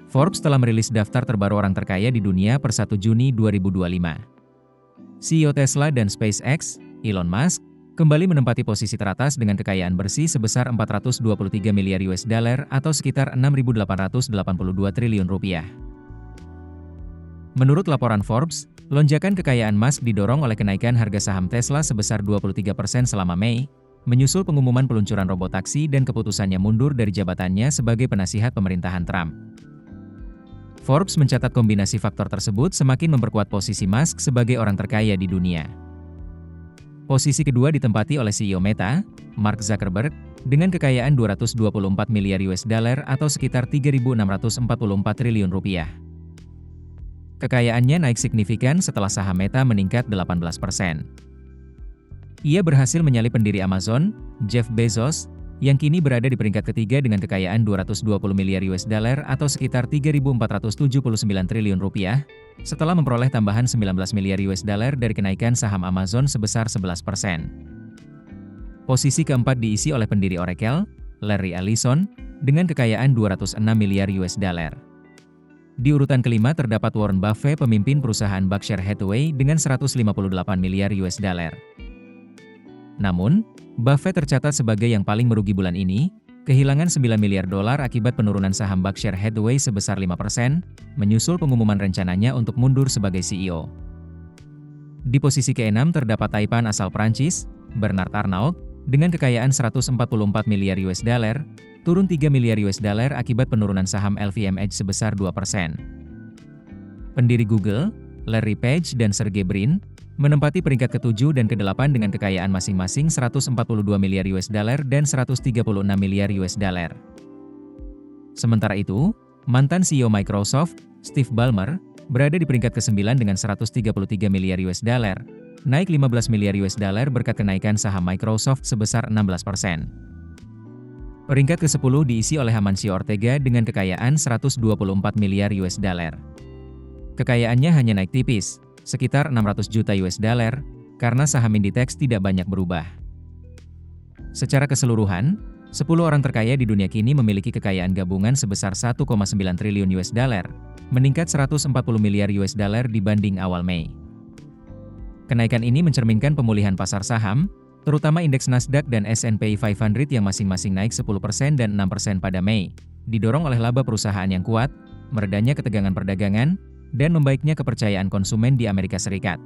Forbes telah merilis daftar terbaru orang terkaya di dunia per 1 Juni 2025. CEO Tesla dan SpaceX, Elon Musk, kembali menempati posisi teratas dengan kekayaan bersih sebesar 423 miliar US dollar atau sekitar 6.882 triliun rupiah. Menurut laporan Forbes, lonjakan kekayaan Musk didorong oleh kenaikan harga saham Tesla sebesar 23% selama Mei, menyusul pengumuman peluncuran robotaksi dan keputusannya mundur dari jabatannya sebagai penasihat pemerintahan Trump. Forbes mencatat kombinasi faktor tersebut semakin memperkuat posisi Musk sebagai orang terkaya di dunia. Posisi kedua ditempati oleh CEO Meta, Mark Zuckerberg, dengan kekayaan 224 miliar US dollar atau sekitar 3.644 triliun rupiah. Kekayaannya naik signifikan setelah saham Meta meningkat 18%. Ia berhasil menyalip pendiri Amazon, Jeff Bezos, yang kini berada di peringkat ketiga dengan kekayaan 220 miliar US dollar atau sekitar 3.479 triliun rupiah, setelah memperoleh tambahan 19 miliar US dollar dari kenaikan saham Amazon sebesar 11%. Posisi keempat diisi oleh pendiri Oracle, Larry Ellison, dengan kekayaan 206 miliar US dollar. Di urutan kelima terdapat Warren Buffett, pemimpin perusahaan Berkshire Hathaway dengan 158 miliar US dollar. Namun, Buffett tercatat sebagai yang paling merugi bulan ini, kehilangan 9 miliar dolar akibat penurunan saham Berkshire Hathaway sebesar 5%, menyusul pengumuman rencananya untuk mundur sebagai CEO. Di posisi ke-6 terdapat taipan asal Prancis, Bernard Arnault, dengan kekayaan 144 miliar US dollar, turun 3 miliar US dollar akibat penurunan saham LVMH sebesar 2%. Pendiri Google, Larry Page dan Sergey Brin, menempati peringkat ke-7 dan ke-8 dengan kekayaan masing-masing 142 miliar US dollar dan 136 miliar US dollar. Sementara itu, mantan CEO Microsoft, Steve Ballmer, berada di peringkat ke-9 dengan 133 miliar US dollar, naik 15 miliar US dollar berkat kenaikan saham Microsoft sebesar 16%. Peringkat ke-10 diisi oleh Amancio Ortega dengan kekayaan 124 miliar US dollar. Kekayaannya hanya naik tipis, sekitar 600 juta US dollar, karena saham Inditex tidak banyak berubah. Secara keseluruhan, 10 orang terkaya di dunia kini memiliki kekayaan gabungan sebesar 1,9 triliun US dollar, meningkat 140 miliar US dollar dibanding awal Mei. Kenaikan ini mencerminkan pemulihan pasar saham, terutama indeks Nasdaq dan S&P 500 yang masing-masing naik 10% dan 6% pada Mei, didorong oleh laba perusahaan yang kuat, meredanya ketegangan perdagangan, dan membaiknya kepercayaan konsumen di Amerika Serikat.